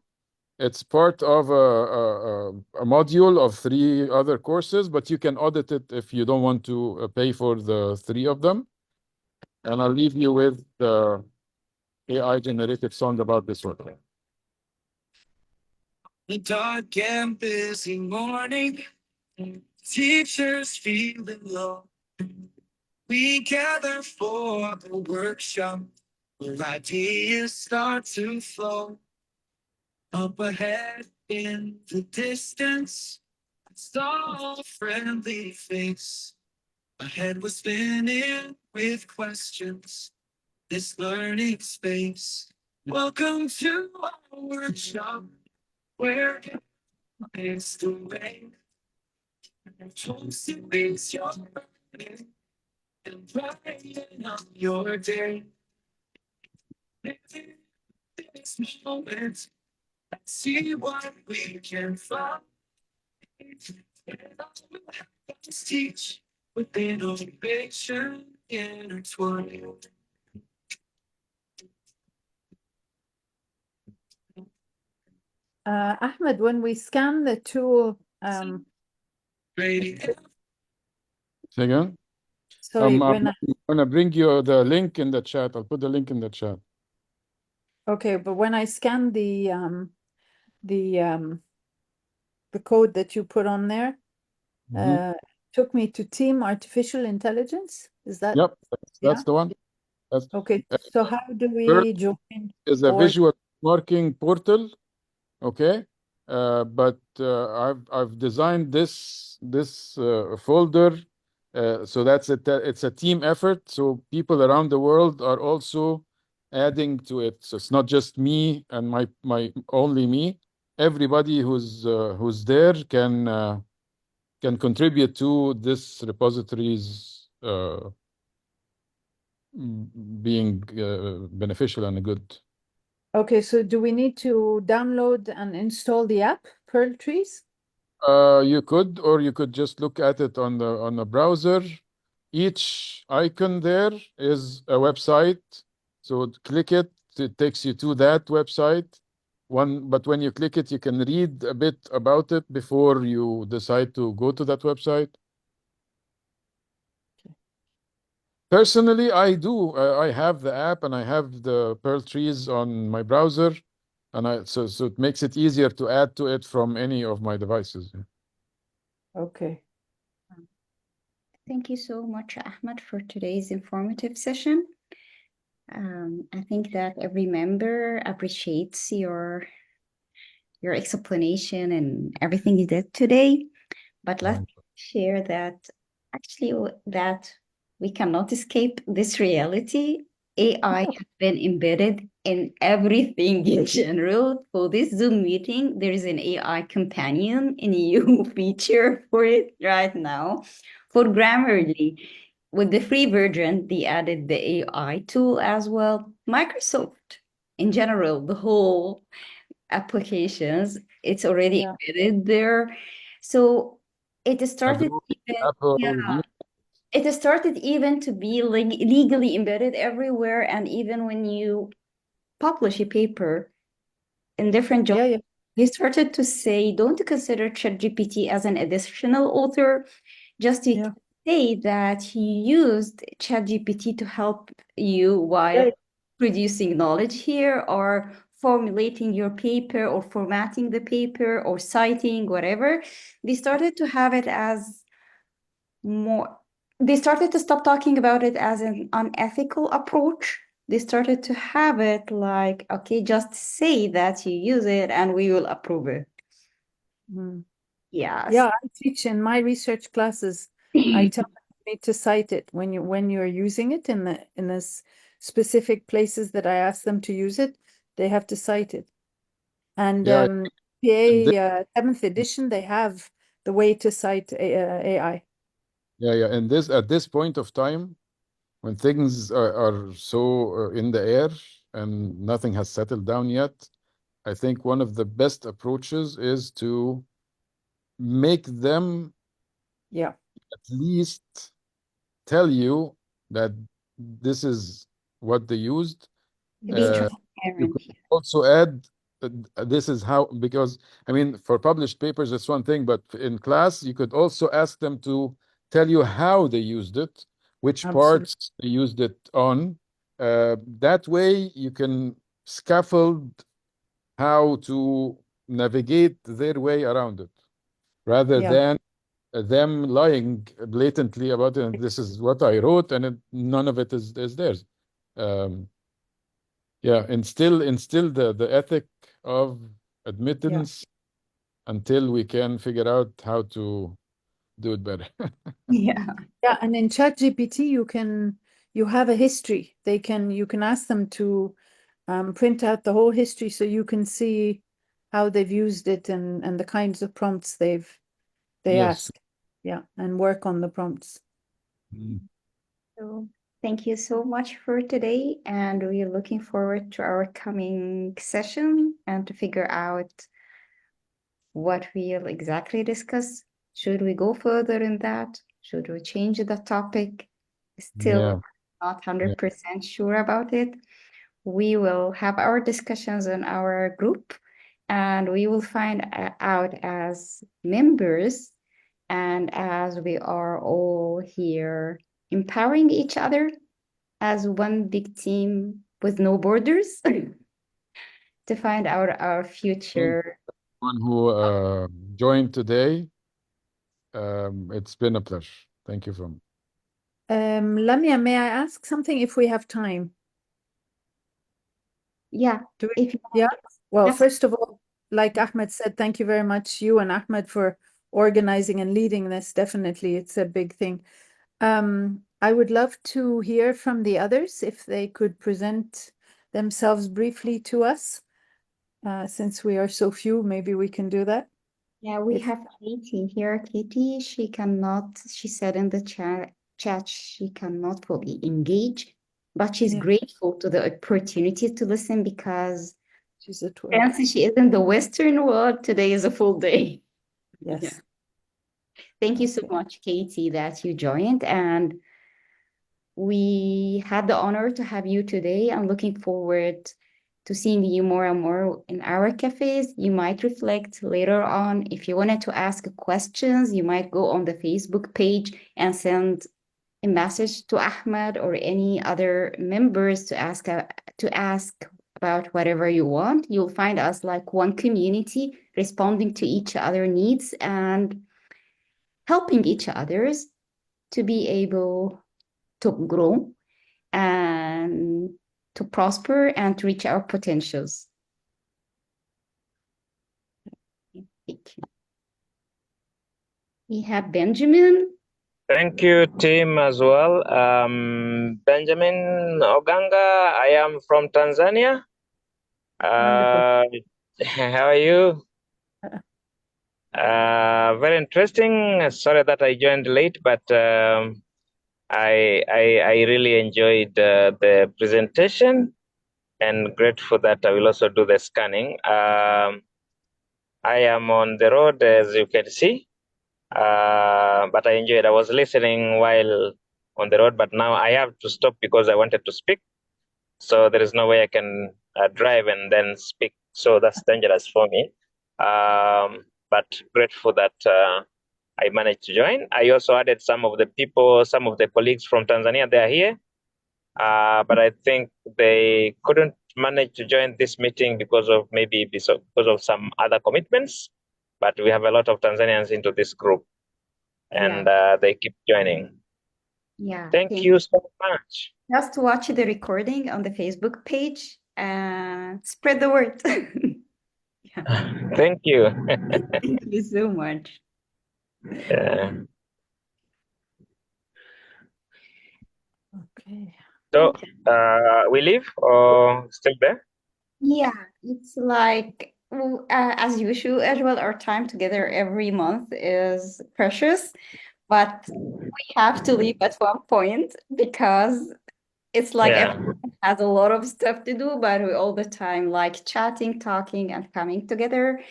It's part of a module of 3 other courses, but you can audit it if you don't want to pay for the 3 of them. And I'll leave you with the AI-generated song about this one. The dark and busy morning, teachers feeling low. We gather for a workshop where ideas start to flow. Up ahead in the distance, I saw a friendly face. My head was spinning with questions. This learning space. Welcome to our workshop where it's the way. Choose to waste your burden and brighten up your day. Living this moment, see what we can find. And I will help us teach with innovation intertwined. Ahmed, when we scan the tool, Say again? sorry, I'm gonna bring you the link in the chat. I'll put the link in the chat. okay, but when I scan the code that you put on there, took me to Team Artificial Intelligence. Is that? Yep, that's the one. Okay, so how do we join? Is a visual marking portal, okay? But I've designed this folder so it's a team effort. So people around the world are also adding to it. So it's not just me and my only me. Everybody who's there can contribute to this repository's being beneficial and good. Okay, so do we need to download and install the app, Pearl Trees? You could, or you could just look at it on the browser. each icon there is a website. So click it, it takes you to that website. But when you click it, you can read a bit about it before you decide to go to that website. Personally, I do. I have the app and I have the Pearl trees on my browser, and so it makes it easier to add to it from any of my devices. Okay. Thank you so much, Ahmed, for today's informative session. I think that every member appreciates your explanation and everything you did today. But let's share that actually that we cannot escape this reality. AI has been embedded in everything in general. For this Zoom meeting, there is an AI companion, a new feature for it right now. For Grammarly, with the free version, they added the AI tool as well. Microsoft, in general, the whole applications, it's already Yeah. embedded there. So it started Apple, it started even to be legally embedded everywhere. And even when you publish a paper in different journals, Yeah. they started to say, don't consider ChatGPT as an additional author, just to say that you used ChatGPT to help you while producing knowledge here, or formulating your paper, or formatting the paper, or citing, whatever. They started to have it as more, they started to stop talking about it as an unethical approach. They started to have it like, okay, just say that you use it and we will approve it. Yes. Yeah, I teach in my research classes. I tell them you need to cite it when you're using it in the specific places that I ask them to use it. They have to cite it. And Yeah, PA 7th edition, they have the way to cite AI. yeah. And at this point of time, when things are so in the air and nothing has settled down yet, I think one of the best approaches is to make them Yeah. at least tell you that this is what they used. To be You transparent. could also add this is how, because I mean, for published papers, it's one thing, but in class, you could also ask them to tell you how they used it, which parts they used it on. That way, you can scaffold how to navigate their way around it, rather than them lying blatantly about it. And this is what I wrote, and none of it is theirs. Yeah, instill the ethic of admittance until we can figure out how to do it better. Yeah. Yeah, and in ChatGPT you have a history. You can ask them to print out the whole history so you can see how they've used it and the kinds of prompts they Yes. ask. Yeah, and work on the prompts. So thank you so much for today, and we're looking forward to our coming session and to figure out what we'll exactly discuss. Should we go further in that? Should we change the topic? Still not 100% sure about it. We will have our discussions in our group, and we will find out as members, and as we are all here empowering each other as one big team with no borders to find out our future. One who joined today, it's been a pleasure. Thank you so much. Lamia, may I ask something if we have time? Yeah. Well, first of all, like Ahmed said, thank you very much, you and Ahmed, for organizing and leading this. Definitely, it's a big thing. I would love to hear from the others if they could present themselves briefly to us. Since we are so few, maybe we can do that. Yeah, we have Katie here. Katie, she said in the chat, she cannot fully engage, but she's grateful to the opportunity to listen, because she's at work. Since she is in the Western world, today is a full day. Yes. Thank you so much, Katie, that you joined. And we had the honor to have you today. I'm looking forward to seeing you more and more in our cafes. You might reflect later on. If you wanted to ask questions, you might go on the Facebook page and send a message to Ahmed or any other members to ask about whatever you want. You'll find us like one community responding to each other needs and helping each others to be able to grow and to prosper and to reach our potentials. Thank you. We have Benjamin. Thank you, team, as well. Benjamin Oganga, I am from Tanzania. How are you? Very interesting. Sorry that I joined late, but I really enjoyed the presentation and grateful that I will also do the scanning. I am on the road, as you can see. But I enjoyed. I was listening while on the road, but now I have to stop because I wanted to speak. So there is no way I can drive and then speak. So that's dangerous for me. But grateful that I managed to join. I also added some of the people, some of the colleagues from Tanzania. They are here, but I think they couldn't manage to join this meeting because of some other commitments. But we have a lot of Tanzanians into this group, and they keep joining. Yeah. Thank you so much. Just watch the recording on the Facebook page and spread the word. Thank you. Thank you so much. Okay. So we leave or still there? Yeah, it's like as usual, as well, our time together every month is precious, but we have to leave at one point because it's like everyone has a lot of stuff to do, but we all the time like chatting, talking, and coming together.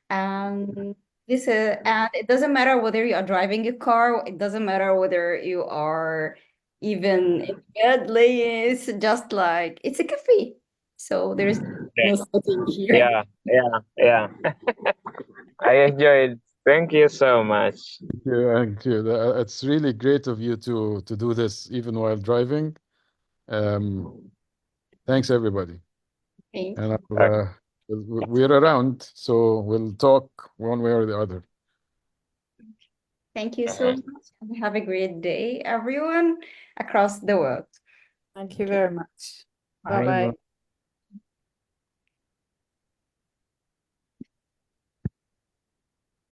And it doesn't matter whether you are driving a car, it doesn't matter whether you are even in bed laying, it's just like it's a cafe. So there's no sitting here. Yeah. I enjoyed. Thank you so much. Thank you. It's really great of you to do this even while driving. Thanks, everybody. Thank And you. we're around, so we'll talk one way or the other. Thank you so much. And have a great day, everyone across the world. Thank you very much. Bye-bye. Bye-bye.